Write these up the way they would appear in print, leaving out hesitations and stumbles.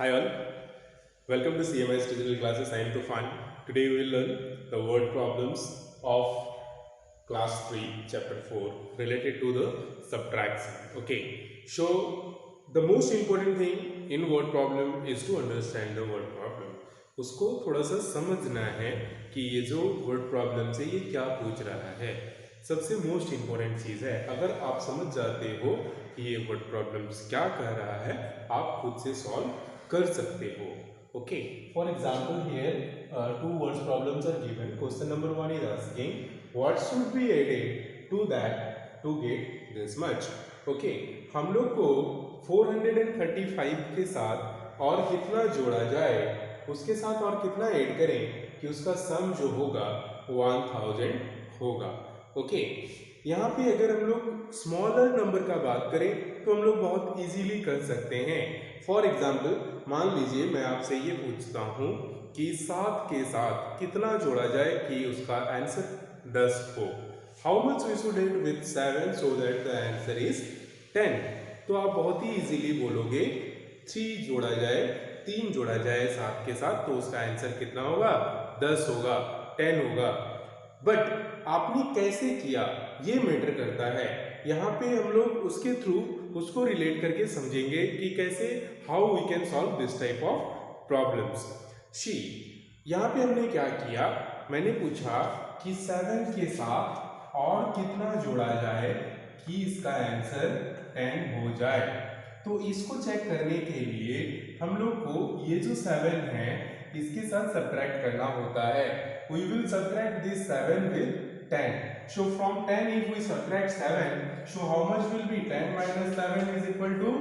Hi all, welcome to CMS Digital Classes. I am Tufan. Today we will learn the word problems of class 3 chapter 4 related to the subtraction. Okay, so the most important thing in word problem is to understand the word problem. उसको थोड़ा सा समझना है कि ये जो word problem से ये क्या पूछ रहा है. सबसे मोस्ट इम्पोर्टेंट चीज़ है, अगर आप समझ जाते हो कि ये वर्ड प्रॉब्लम्स क्या कह रहा है, आप खुद से सॉल्व कर सकते हो. Okay, for example here two words problems are given. Question number 1 is asking what should be added to that to get this much. Okay, हम लोग को 435 के साथ और कितना जोड़ा जाए, उसके साथ और कितना ऐड करें कि उसका सम जो होगा 1000 होगा. ओके, यहाँ पे अगर हम लोग स्मॉलर नंबर का बात करें तो हम लोग बहुत इजीली कर सकते हैं. फॉर एग्जाम्पल मान लीजिए मैं आपसे ये पूछता हूँ कि 7 के साथ कितना जोड़ा जाए कि उसका आंसर 10 हो. How much we should add with 7 so that the answer is 10. तो आप बहुत ही इजीली बोलोगे 3 जोड़ा जाए, 3 जोड़ा जाए 7 के साथ तो उसका आंसर कितना होगा, 10 होगा, 10 होगा. बट आपने कैसे किया ये मैटर करता है. यहाँ पे हम लोग उसके थ्रू उसको रिलेट करके समझेंगे कि कैसे how we can solve this type of problems. शी यहाँ पे हमने क्या किया, मैंने पूछा कि 7 के साथ और कितना जोड़ा जाए कि इसका आंसर 10 हो जाए. तो इसको चेक करने के लिए हम लोग को ये जो 7 है इसके साथ सब्ट्रैक्ट करना होता है. We will subtract this 7 with 10. So from 10 if we subtract 7, so how much will be 10 minus 7 is equal to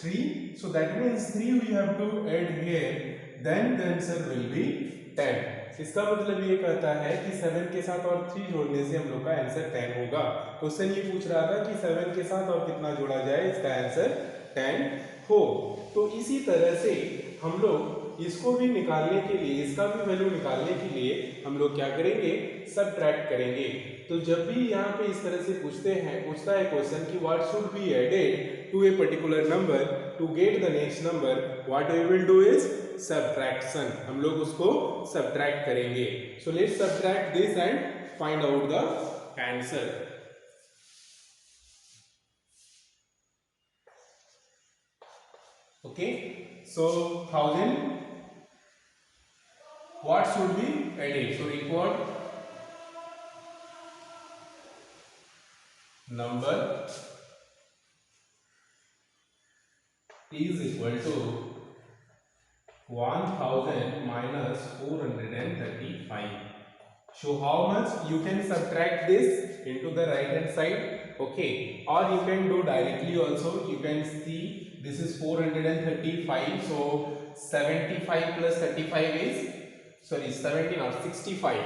3. So that means 3 we have to add here. Then the answer will be 10. इसका मतलब ये कहता है कि 7 के साथ और 3 जोड़ने से हम लोग का आंसर 10 होगा. क्वेश्चन ये पूछ रहा था कि 7 के साथ और कितना जोड़ा जाए इसका आंसर 10 हो. तो इसी तरह से हम लोग इसको भी निकालने के लिए, इसका भी वैल्यू निकालने के लिए हम लोग क्या करेंगे, सब्ट्रैक्ट करेंगे. तो जब भी यहाँ पे इस तरह से पूछता है क्वेश्चन कि what should be added to a particular number to get the next number, what we will do is subtraction. हम लोग उसको सब्ट्रैक्ट करेंगे. So let's subtract this and find out the answer. Okay, so 1000 what should be added. So record number is equal to 1000 minus 435. So how much you can subtract this into the right hand side. Okay, or you can do directly also. You can see this is 435, so 75 plus 35 is, sorry, 70 not 65.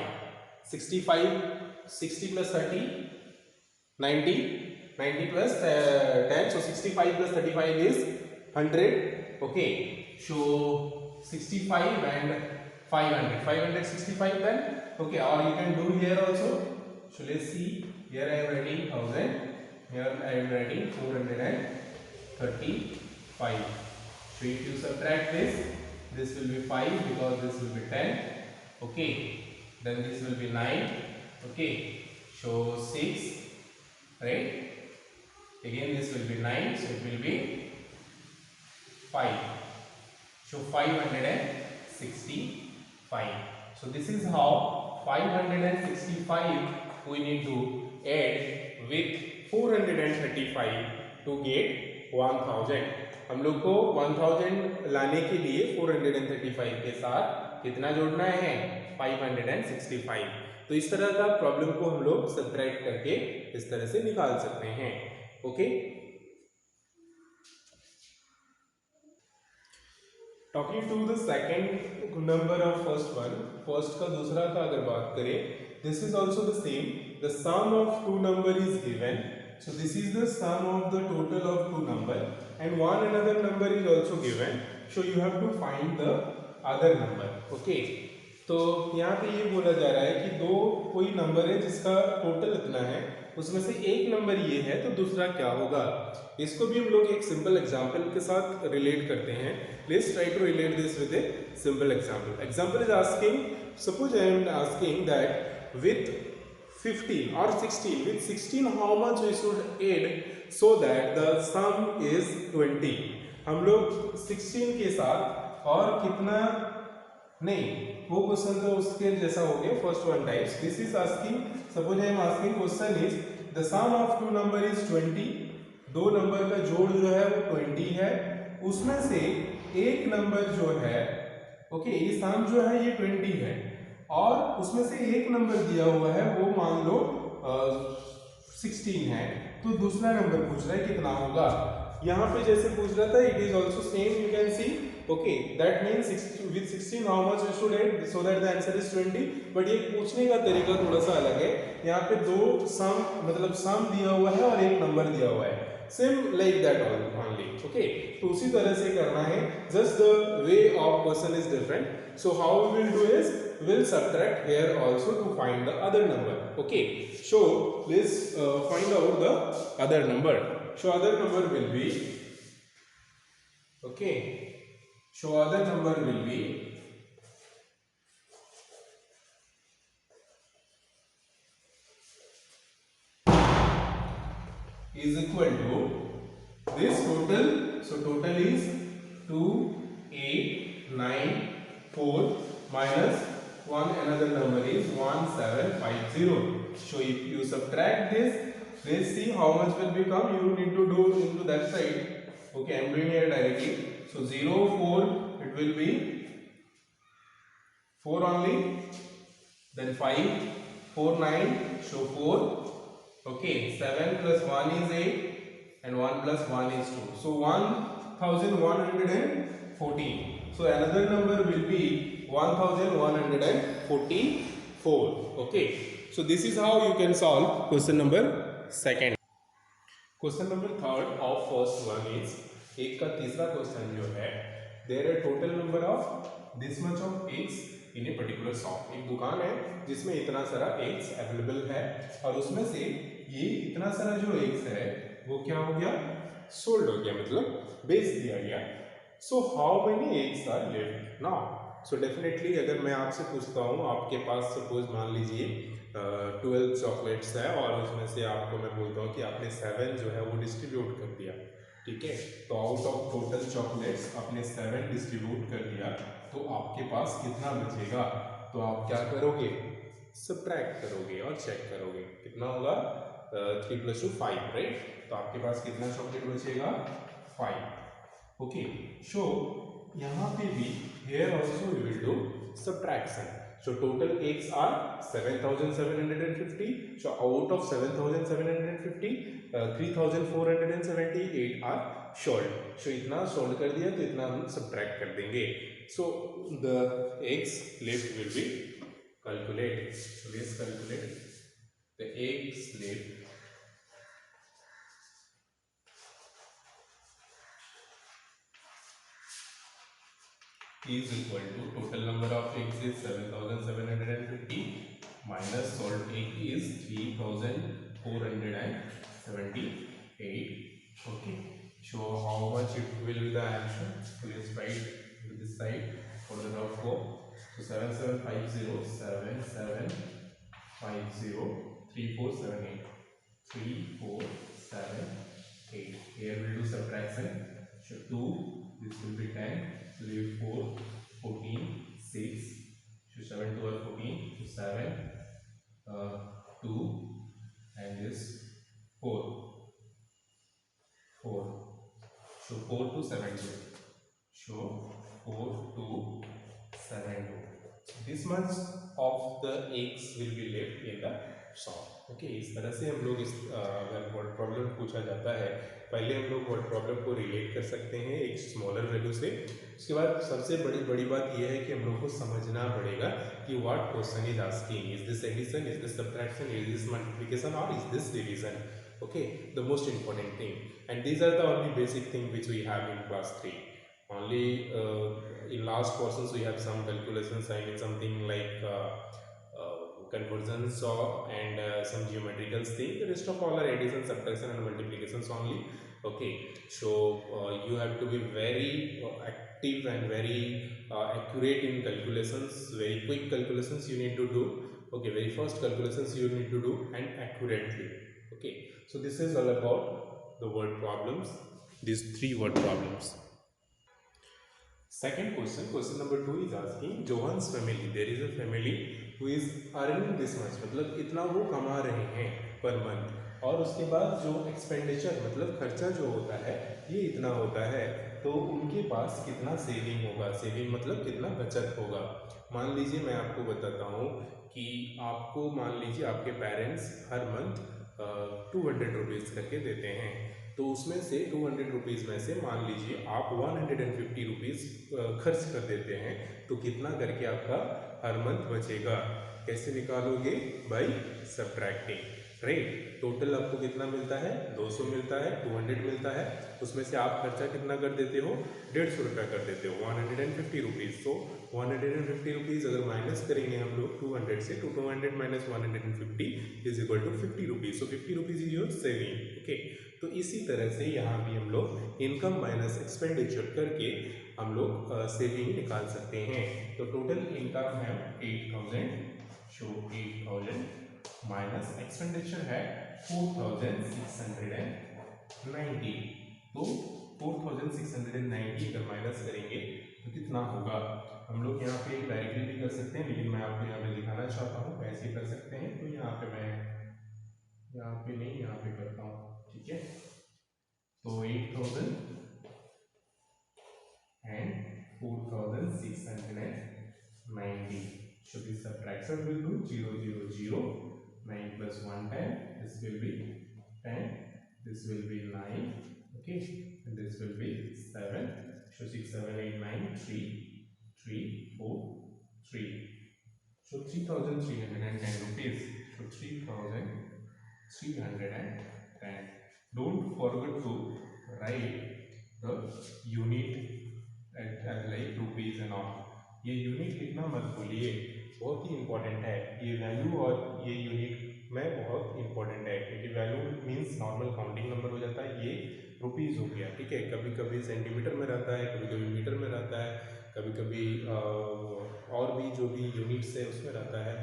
60 plus 30 90, 90 plus 10, so 65 plus 35 is 100. Okay, so 65 and 500, 565 then. Okay, or you can do here also. So let's see, here I am writing 1000, here I am writing 435. So if you subtract this will be 5 because this will be 10. Okay, then this will be 9. Okay, so 6, right? Again this will be 9, so it will be 5. So 565. So this is how 565 we need to add with 435 to get 1000. हम लोग को 1000 लाने के लिए 435 के साथ कितना जोड़ना है, 565. तो इस तरह का प्रॉब्लम को हम लोग सब्ट्रैक्ट करके इस तरह से निकाल सकते हैं. Okay, talking to the second number of first one, first का दूसरा का अगर बात करें, this is also the same. The sum of two number is given. So this is the sum of the total of two number and one another number is also given. So you have to find the other number. Okay. तो यहाँ पे ये बोला जा रहा है कि दो कोई नंबर है जिसका टोटल इतना है उसमें से एक नंबर ये है तो दूसरा क्या होगा। इसको भी हम लोग एक सिंपल एग्जांपल के साथ रिलेट करते हैं। Let's try to relate this with a simple example. Example is asking, suppose I am asking that with 15 or 16, with 16 how much we should add so that the sum is 20। हम लोग 16 के साथ और कितना नहीं, वो क्वेश्चन तो उसके जैसा हो गया first one types. This is asking, suppose I am asking question is the sum of two number is 20। दो नंबर का जोड़ जो है वो 20 है, उसमें से एक नंबर जो है ओके ये सम जो है ये 20 है और उसमें से एक नंबर दिया हुआ है वो मान लो 16 है, तो दूसरा नंबर पूछ रहा है कितना होगा। यहाँ पे जैसे पूछ रहा था it is also same, you can see okay that means with 16 how much we should add so that the answer is 20। But ये पूछने का तरीका थोड़ा सा अलग है। यहाँ पे दो सम मतलब सम दिया हुआ है और एक नंबर दिया हुआ है, same like that only okay. तो उसी तरह से करना है, just the way of question is different. So how we will do is we'll subtract here also to find the other number okay। So let's find out the other number। So other number will be okay, so other number will be is equal to this total, so total is 2 8 9 4 minus one another number is 1750। so if you subtract this, let's see how much will become, you need to do into that side okay, I am doing it directly। so 0 4 it will be 4 only, then 5 4 9 so 4 okay, 7 plus 1 is 8 and 1 plus 1 is 2, so 1114। so another number will be 1144 okay। so this is how you can solve question number second। Question number third of first one is, एक का तीसरा question जो है, there are total number of this much of eggs in a particular shop. एक दुकान है जिसमें इतना सारा एग्स अवेलेबल है और उसमें से ये इतना सारा जो एग्स है वो क्या हो गया, सोल्ड हो गया, मतलब बेच दिया गया। So how many eggs are left now. So definitely अगर मैं आपसे पूछता हूँ, आपके पास सपोज मान लीजिए 12 चॉकलेट्स है और उसमें से आपको मैं बोलता हूँ कि आपने 7 जो है वो डिस्ट्रीब्यूट कर दिया, ठीक है। तो आउट ऑफ टोटल चॉकलेट्स आपने 7 डिस्ट्रीब्यूट कर दिया, तो आपके पास कितना बचेगा। तो आप क्या करोगे, सब्ट्रैक्ट करोगे और चेक करोगे कितना होगा, 3 + 2 5 राइट। तो आपके पास कितना चॉकलेट बचेगा, 5 ओके। सो यहाँ पे भी here also we will do subtraction। so total eggs are 7750। so out of 7750 3478 are sold। so इतना sold कर दिया तो इतना हम subtract कर देंगे। so the eggs left will be calculated। so let's calculate the eggs left is equal to total number of eggs is 7750 minus sold egg is 3478 okay। so how much it will be the answer, so let's write to this side for the dot 4। so 7750 3478 3478 here we will do subtraction। so 2 this will be 10, leave 4 14 6 so 7 12 14 so 7 2 and this 4 so 4 to 7 2 so 4 to 7 2 this much of the eggs will be left in the shop okay. इस तरह से हम लोग इस अगर word problem पूछा जाता है, पहले हम लोग वर्ड प्रॉब्लम को रिलेट कर सकते हैं एक स्मॉलर वैल्यू से। उसके बाद सबसे बड़ी बात यह है कि हम लोग को समझना पड़ेगा कि what question is asking, is this addition, is this subtraction, is this multiplication और is this division okay, the most important thing। and these are the only basic thing which we have in class 3 only। in last portions we have some calculations, I mean something like conversions and some geometrical thing. The rest of all are addition, subtraction and multiplications only. Okay, so you have to be very active and very accurate in calculations. Very quick calculations you need to do. Okay, very first calculations you need to do and accurately. Okay, so this is all about the word problems, these three word problems. Second question number 2 is asking Johan's family. There is a family who is earning this much, मतलब इतना वो कमा रहे हैं per month, और उसके बाद जो एक्सपेंडिचर मतलब खर्चा जो होता है ये इतना होता है, तो उनके पास कितना सेविंग होगा, सेविंग मतलब कितना बचत होगा। मान लीजिए मैं आपको बताता हूँ कि आपको मान लीजिए आपके पेरेंट्स हर मंथ 200 रुपीज़ करके देते हैं, तो उसमें से 200 रुपीज़ में से मान लीजिए आप 150 रुपीज़ खर्च कर देते हैं, तो कितना करके आपका हर मंथ बचेगा। कैसे निकालोगे? By subtracting, right. टोटल आपको कितना मिलता है? 200 मिलता है, 200 मिलता है, उसमें से आप खर्चा कितना कर देते हो? 150 रुपया कर देते हो, 150 रुपीज़। तो 150 रुपीज़ अगर माइनस करेंगे हम लोग 200 से, तो 200 minus 150 is equal to 50 rupees. So 50 rupees is your saving. Okay, तो इसी तरह से यहाँ भी हम लोग इनकम माइनस एक्सपेंडिचर करके हम लोग सेविंग निकाल सकते हैं। तो टोटल इनकम है 8000, शो 8000 माइनस एक्सपेंडिचर है 4690, तो 4690 अगर माइनस करेंगे तो कितना होगा? हम लोग यहाँ पे डायरेक्टली भी कर सकते हैं, लेकिन मैं आपको यहाँ पे दिखाना चाहता हूँ कैसे कर सकते हैं। तो यहाँ पे मैं यहाँ पे नहीं, यहाँ पे करता हूँ, ठीक है। तो 8000 and 4690, so this subtraction will do 0 0 0, 9 plus 1 10, this will be 10, this will be 9, okay, and this will be 7, so 6 7 8 9 3 3 4 3, so 3310 rupees, so 3310. Don't forget to write the unit at like rupees and all. ये unit लिखना मत भूलिए, बहुत ही important है। ये value और ये unit में बहुत इंपॉर्टेंट है, क्योंकि value means normal counting number हो जाता है, ये रुपीज़ हो गया, ठीक है। कभी कभी सेंटीमीटर में रहता है, कभी कभी मीटर में रहता है, कभी कभी और भी जो भी यूनिट्स है उसमें रहता है,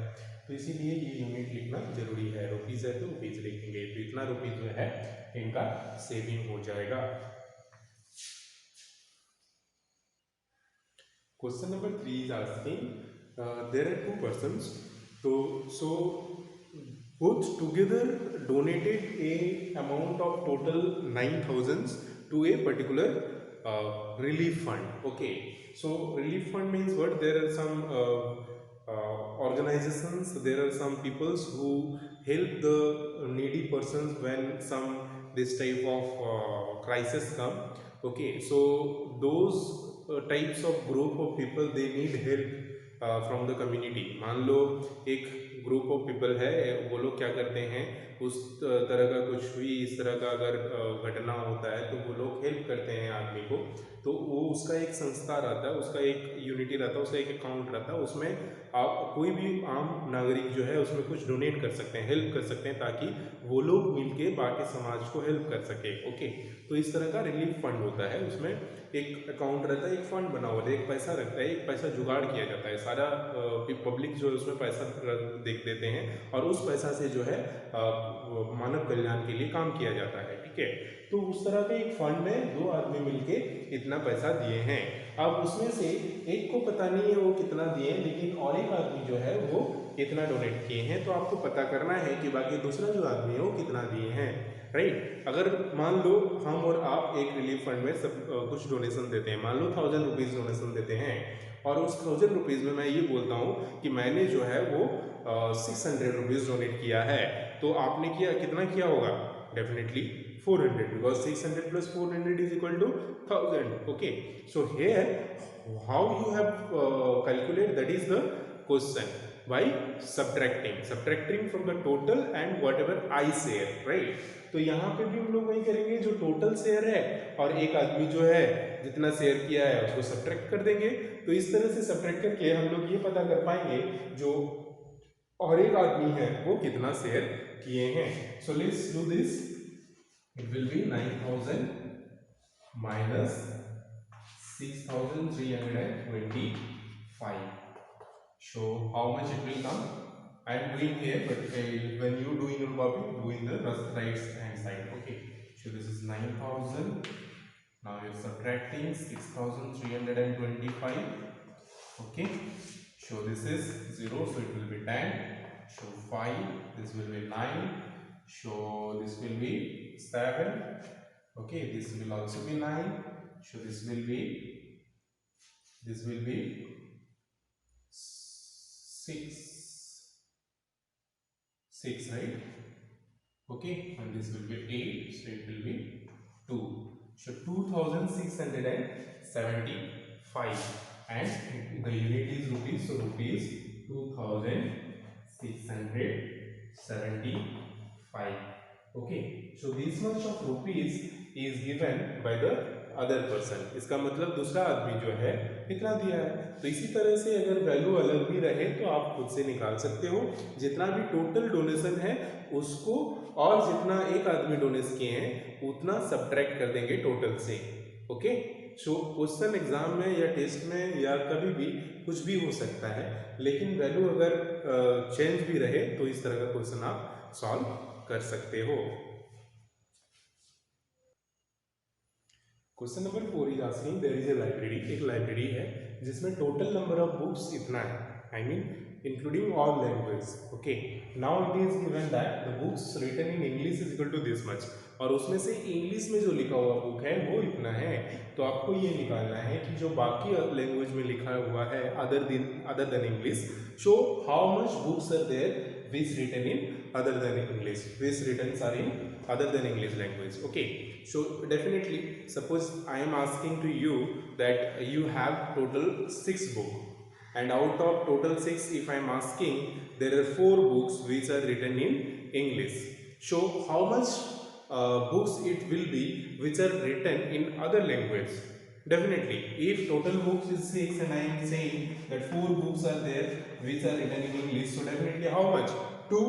तो इसीलिए ये यूनिट लिखना जरूरी है। रुपीज़ है तो रुपीज़ लिखेंगे, तो इतना रुपीज़ जो है इनका सेविंग हो जाएगा। Question number 3 is asking there are two persons, so both together donated a amount of total 9,000 to a particular relief fund. Okay, so relief fund means what? There are some organizations, there are some peoples who help the needy persons when some this type of crisis come. Okay, so those types of group of people, they need help from the community. मान लो एक group of people है, वो लोग क्या करते हैं, उस तरह का कुछ भी इस तरह का अगर घटना होता है तो वो लोग हेल्प करते हैं आदमी को। तो वो उसका एक संस्था रहता है, उसका एक यूनिटी रहता है, उसका एक अकाउंट रहता है, उसमें आप कोई भी आम नागरिक जो है उसमें कुछ डोनेट कर सकते हैं, हेल्प कर सकते हैं, ताकि वो लोग मिलके बाकी समाज को हेल्प कर सके। ओके, तो इस तरह का रिलीफ फंड होता है, उसमें एक अकाउंट रहता है, एक फंड बना हुआ है, एक पैसा रखता है, एक पैसा जुगाड़ किया जाता है, सारा पब्लिक जो है उसमें पैसा देख देते हैं, और उस पैसा से जो है मानव कल्याण के लिए काम किया जाता है, ठीक है। तो उस तरह के एक फंड में दो आदमी मिलके इतना पैसा दिए हैं। अब उसमें से एक को पता नहीं है वो कितना दिए, लेकिन और एक आदमी जो है वो कितना डोनेट किए हैं, तो आपको पता करना है कि बाकी दूसरा जो आदमी है वो कितना दिए हैं, राइट। अगर मान लो हम और आप एक रिलीफ फंड में सब कुछ डोनेशन देते हैं, मान लो 1000 रुपीज़ डोनेशन देते हैं, और उस 1000 रुपीज़ में मैं ये बोलता हूँ कि मैंने जो है वो 600 रुपीज़ डोनेट किया है, तो आपने किया कितना किया होगा? Definitely 400, because 600 plus 400 is equal to 1000. Okay, so here how you have calculate, that is the question, by subtracting from the total and whatever I share, right? तो यहाँ पे भी हम लोग वही करेंगे, जो टोटल शेयर है और एक आदमी जो है जितना शेयर किया है उसको सब्ट्रैक्ट कर देंगे। तो इस तरह से सब्ट्रैक्ट करके हम लोग ये पता कर पाएंगे जो और एक आदमी है वो कितना शेयर किए हैं। So let's do this, it will be 9000 minus 6325. So how much it will come? I am doing here, but when you do in your copy, do in the right hand side. Okay. So this is 9000. Now you are subtracting 6325. Okay. So this is 0, so it will be 10. So 5. This will be 9. So this will be 7. Okay. This will also be 9. So this will be 6, right? Okay, and this will be 8, so it will be 2. So 2675, and the unit is rupees, so rupees 2675. Okay, so this much of rupees is given by the other person, इसका मतलब दूसरा आदमी जो है इतना दिया है। तो इसी तरह से अगर वैल्यू अलग भी रहे तो आप खुद से निकाल सकते हो। जितना भी टोटल डोनेशन है उसको और जितना एक आदमी डोनेट किए हैं उतना सब्ट्रैक्ट कर देंगे टोटल से। ओके, सो क्वेश्चन एग्जाम में या टेस्ट में या कभी भी कुछ भी हो सकता है, लेकिन वैल्यू अगर चेंज भी रहे तो इस तरह का क्वेश्चन आप सॉल्व कर सकते हो। Question number 4 is asking there is a library, एक लाइब्रेरी है जिसमें टोटल नंबर ऑफ बुक्स इतना है, I mean including all language. Okay, now it is given that the books written in English is equal to this much, और उसमें से English में जो लिखा हुआ बुक है वो इतना है। तो आपको ये निकालना है कि जो बाकी लैंग्वेज में लिखा हुआ है other than English, show how much books are there which written in other than English, which written are in other than English language. Okay, so definitely suppose I am asking to you that you have total 6 books, and out of total 6 if I am asking there are 4 books which are written in English, so how much books it will be which are written in other language? Definitely, if total books is 6 and I am saying that 4 books are there which are written in English, so definitely how much? 2.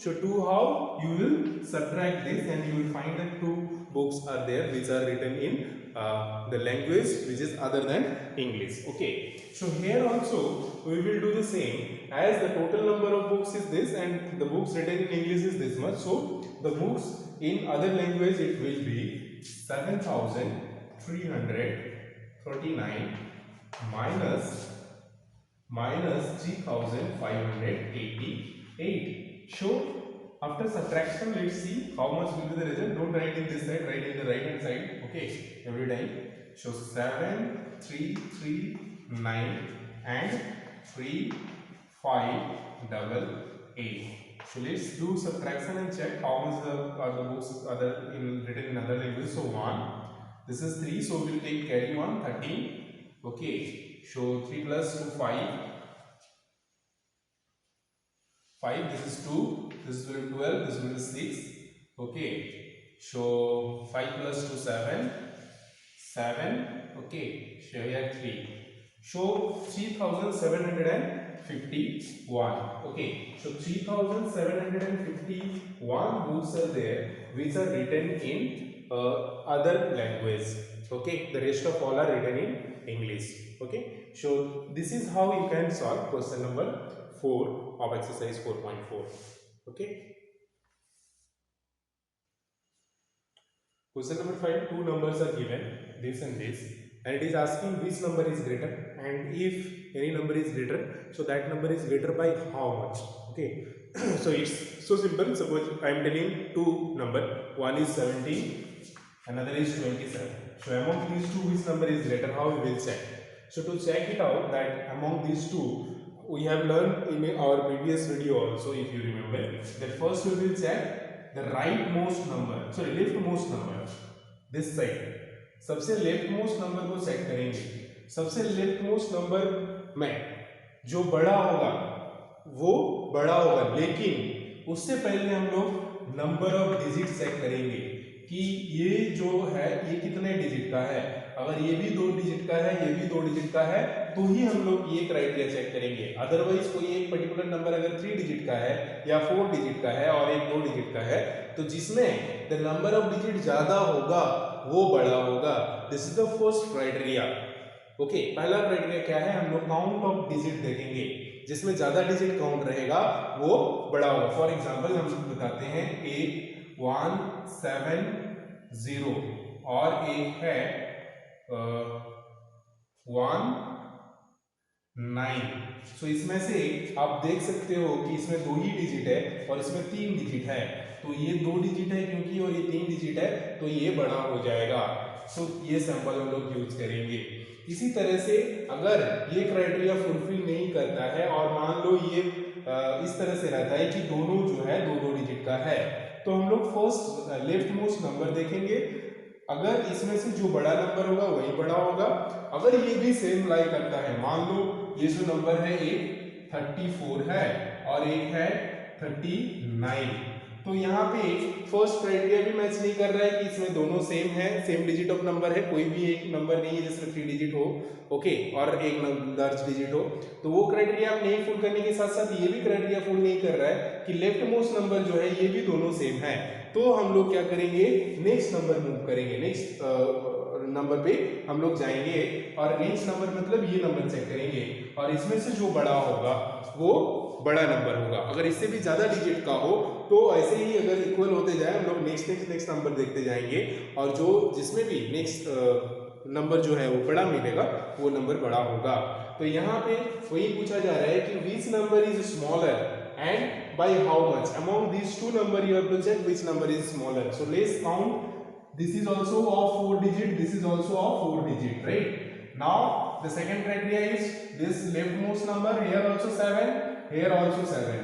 So 2, how? You will subtract this and you will find that 2 books are there which are written in the language which is other than English. Okay, so here also we will do the same, as the total number of books is this and the books written in English is this much, so the books in other language it will be 7339 minus 3588. So after subtraction, let's see how much will be the result. Don't write in this side, write in the right hand side. Okay, every time. So 7339 and 3588. So let's do subtraction and check how much are the books written in other languages. So 1, this is 3, so we'll take carry 1, 13. Okay, so 3 plus 2, 5, this is 2, this will be 12, this will be 6. Okay, so 5 plus 2, 7. Okay, so here 3. So 3751. Okay, so 3751 books are there which are written in other language. Okay, the rest of all are written in English. Okay, so this is how you can solve question number 4 of exercise 4.4. Okay, question number 5, 2 numbers are given, this and this, and it is asking which number is greater, and if any number is greater, so that number is greater by how much. Okay, so it's so simple. Suppose I am telling 2 number, one is 17, another is 27. So among these two, which number is greater? How we will check? So to check it out, that among these two, we have learned in our previous video also, if you remember, that first we will check the rightmost number, sorry, leftmost number, this side. सबसे leftmost number को check करेंगे। सबसे leftmost number में जो बड़ा होगा वो बड़ा होगा, लेकिन उससे पहले हम लोग नंबर ऑफ डिजिट चेक करेंगे कि ये जो है ये कितने डिजिट का है, अगर ये भी 2 डिजिट का है, ये भी 2 डिजिट का है, तो ही हम लोग ये क्राइटेरिया चेक करेंगे। अदरवाइज कोई एक पर्टिकुलर नंबर अगर 3 डिजिट का है या 4 डिजिट का है और एक 2 डिजिट का है, तो जिसमें द नंबर ऑफ डिजिट ज्यादा होगा वो बड़ा होगा। This is the first criteria. Okay, पहला क्राइटेरिया क्या है, हम लोग काउंट ऑफ डिजिट देखेंगे, जिसमें ज्यादा डिजिट काउंट रहेगा वो बड़ा होगा। फॉर एग्जांपल हम बताते हैं 8170 और एक है 19। सो इसमें से आप देख सकते हो कि इसमें 2 ही डिजिट है और इसमें 3 डिजिट है, तो ये 2 डिजिट है क्योंकि और ये 3 डिजिट है, तो ये बड़ा हो जाएगा। सो ये सैंपल हम लोग यूज करेंगे। इसी तरह से अगर ये क्राइटेरिया फुलफिल नहीं करता है और मान लो ये इस तरह से रहता है कि दोनों जो है 2-2 डिजिट का है, तो हम लोग फर्स्ट लेफ्ट मोस्ट नंबर देखेंगे। अगर इसमें से जो बड़ा नंबर होगा वही बड़ा होगा। अगर ये भी सेम लाई करता है, मान लो ये जो नंबर है एक 34 है और एक है 39, तो यहाँ पे फर्स्ट क्राइटेरिया भी मैच नहीं कर रहा है कि इसमें दोनों सेम है, सेम डिजिट ऑफ नंबर है, कोई भी एक नंबर नहीं है जिसमें 3 डिजिट हो, ओके, और एक लार्ज डिजिट हो, तो वो क्राइटेरिया आप नहीं फुल करने के साथ साथ ये भी क्राइटेरिया फुल नहीं कर रहा है कि लेफ्ट मोस्ट नंबर जो है ये भी दोनों सेम है। तो हम लोग क्या करेंगे, नेक्स्ट नंबर मूव करेंगे, नेक्स्ट नंबर पे हम लोग जाएंगे और नेक्स्ट नंबर मतलब ये नंबर चेक करेंगे और इसमें से जो बड़ा होगा वो बड़ा नंबर होगा। अगर इससे भी ज्यादा डिजिट का हो तो ऐसे ही अगर इक्वल होते जाए हम लोग नेक्स्ट नेक्स्ट नेक्स्ट नंबर देखते जाएंगे और जो जिसमें भी नेक्स्ट नंबर जो है वो बड़ा मिलेगा वो नंबर बड़ा होगा। तो यहाँ पे वही पूछा जा रहा है कि which number is smaller and by how much among these two number you have to check which number is smaller. So let's count. This is also of 4 digit, this is also of 4 digit, right? Now the second criteria is this leftmost number, here also 7, here also 7.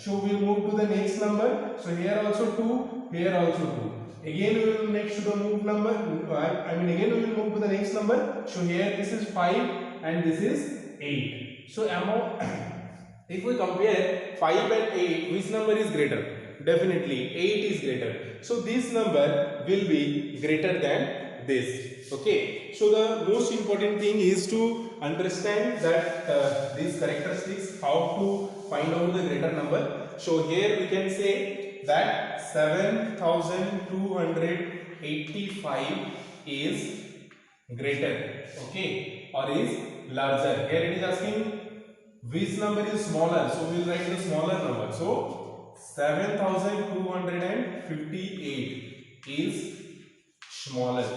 So we'll move to the next number. So here also 2, here also 2. Again we will next to the move number, again we will move to the next number. So here this is 5 and this is 8. So among if we compare 5 and 8, which number is greater? Definitely 8 is greater. So this number will be greater than this. Okay. So the most important thing is to understand that these characteristics, how to find out the greater number. So here we can say that 7285 is greater, okay, or is larger. Here it is asking which number is smaller, so we will write the smaller number. So 7258 is smaller.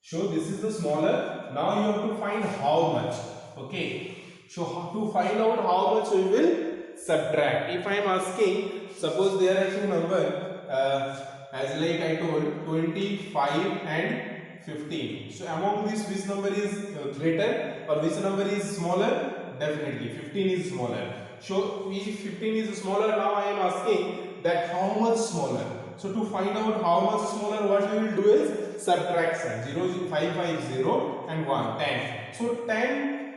So this is the smaller. Now you have to find how much. Okay, so to find out how much we will subtract. If I am asking, suppose there are two number as like I told 25 and 15. So among this which number is greater or which number is smaller? Definitely 15 is smaller. So if 15 is smaller, now I am asking that how much smaller. So to find out how much smaller, what we will do is subtraction. 0, 550 and 1, 10. So 10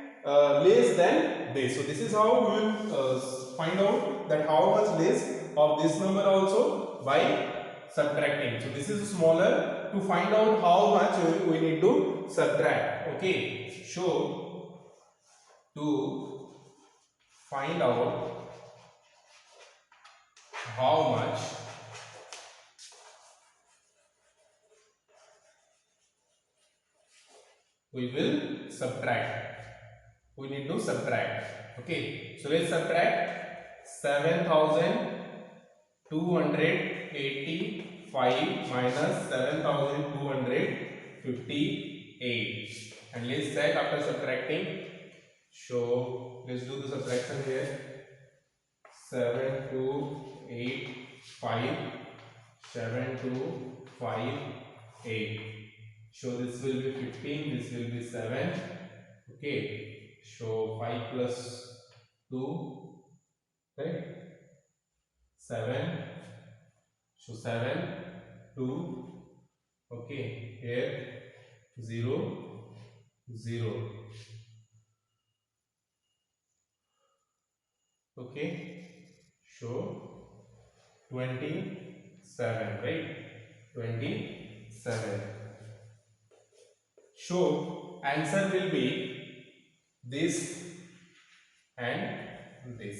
less than this. So this is how we will find out that how much less of this number also by subtracting. So this is smaller. To find out how much we need to subtract. Okay. So to find out how much we will subtract, we need to subtract. Okay, so let's subtract 7285 minus 7258, and let's check after subtracting. So let's do the subtraction here. 7285 7258. So this will be 15, this will be 7. Okay, so 5 plus 2, right? 7. So 7, 2. Okay, here 0, 0. Okay, so 27, right? 27. So answer will be this and this.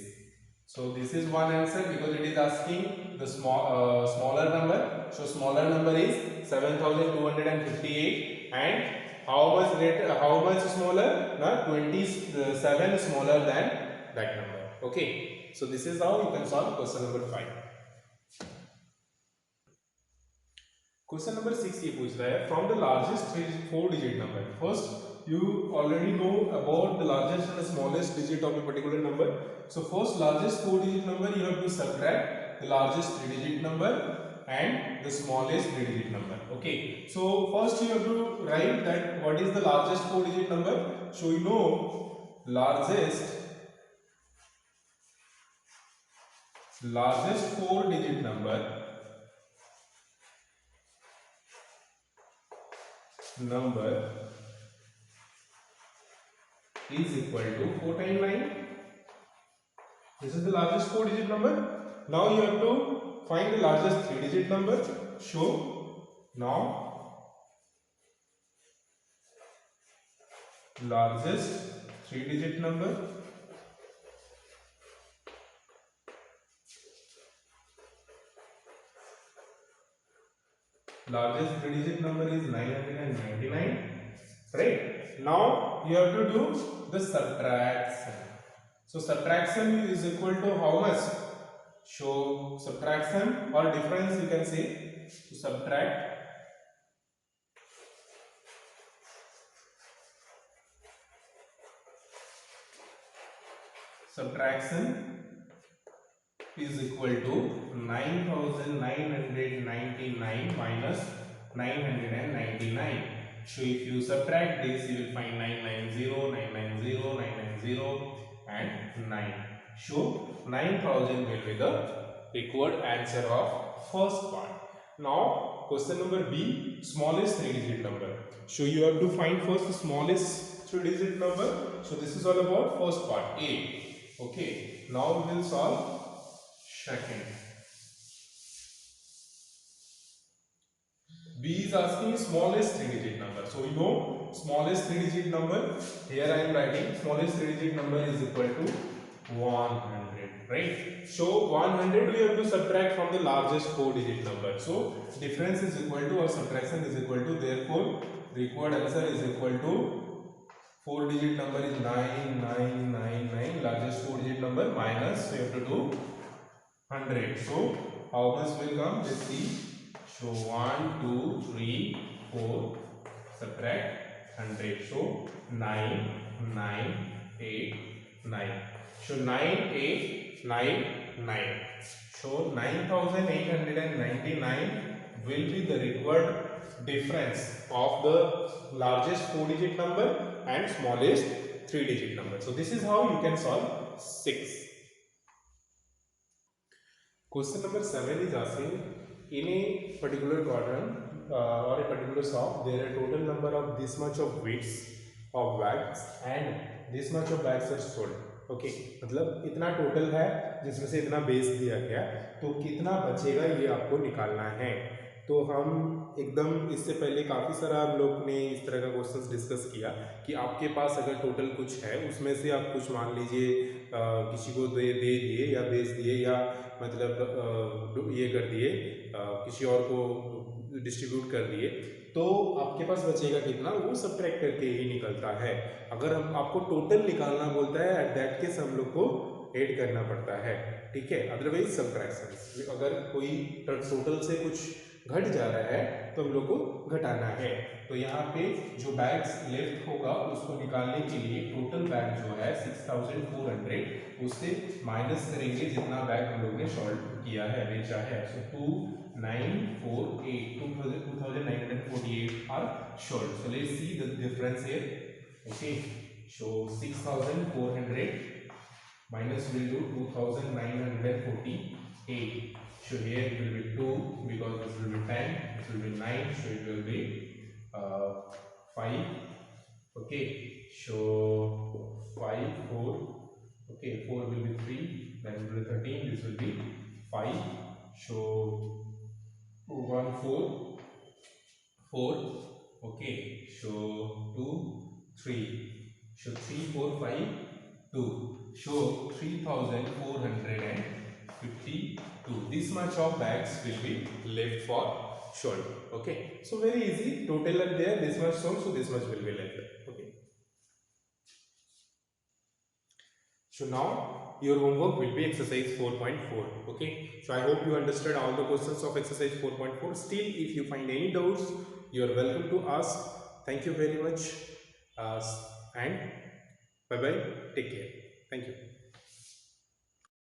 So this is one answer because it is asking the smaller number. So smaller number is 7258, and how much smaller? Now 27 smaller than that number. Okay. So this is how you can solve question number 5. Question number 6 ये पूछ रहा है from the largest 4 digit number. First you already know about the largest and the smallest digit of a particular number. So first largest 4 digit number you have to subtract the largest 3 digit number and the smallest 3 digit number. Okay, so first you have to write that what is the largest 4 digit number. So you know largest 4 digit number is equal to 4 times 9. This is the largest 4 digit number. Now you have to find the largest 3 digit number. So now largest 3 digit number is 999. Right? Now you have to do the subtraction. So subtraction is equal to how much? So subtraction or difference you can say. To subtraction is equal to 9999 minus 999. So if you subtract this, you will find 990, 990, 990 and 9. So 9000 will be the required answer of first part. Now question number B, smallest 3 digit number. So you have to find first the smallest 3 digit number. So this is all about first part A. Okay, now we will solve second. B is asking smallest 3 digit number. So you know smallest 3 digit number. Here I am writing smallest 3 digit number is equal to 100. Right? So 100 we have to subtract from the largest 4 digit number. So difference is equal to or subtraction is equal to, therefore required answer is equal to 4 digit number is 9999, largest 4 digit number minus, so you have to do 100. So how much will come? Let's see. So 1, 2, 3, 4, subtract 100. So 9, 9, 8, 9. So 9, 8, 9, 9. So 9899 will be the required difference of the largest 4 digit number and smallest 3 digit number. So this is how you can solve 6. Question number 7 is asking, in a particular quadrant or a particular shop, there are total number of this much of weights of bags and this much of bags are sold. Okay, मतलब इतना total है जिसमें से इतना base दिया गया, तो कितना बचेगा ये आपको निकालना है. तो हम एकदम इससे पहले काफ़ी सारा हम लोग ने इस तरह का क्वेश्चंस डिस्कस किया कि आपके पास अगर टोटल कुछ है उसमें से आप कुछ मान लीजिए किसी को दे दिए या बेच दिए या मतलब ये कर दिए किसी और को डिस्ट्रीब्यूट कर दिए, तो आपके पास बचेगा कितना वो सबट्रैक्ट करके ही निकलता है. अगर हम आपको टोटल निकालना बोलता है एट दैट केस हम लोग को ऐड करना पड़ता है. ठीक है, अदरवाइज सबट्रैक्शन. अगर कोई टोटल से कुछ घट जा रहा है तो हम लोग को घटाना है. तो यहाँ पे जो बैग्स लेफ्ट होगा उसको निकालने के लिए टोटल बैग जो है 6400 उससे माइनस करेंगे जितना बैग हम लोग ने सॉल्व किया है, बेचा है. सो 2948 are sold. So let's see the difference here. Okay, so 6400 minus will do 2948. So here it will be 2 because this will be 10, this will be 9, so it will be 5. Okay, so 5, 4. Okay, 4 will be 3, then it will be 13, this will be 5. So 1 4 4. Okay, so 2 3. So 3 4 5 2. So 3452. This much of bags will be left for shoulder. Okay, so very easy. Total are there. This much shown, so this much will be left. Okay. So now your homework will be exercise 4.4. Okay. So I hope you understood all the questions of exercise 4.4. Still, if you find any doubts, you are welcome to ask. Thank you very much. And bye bye. Take care. Thank you.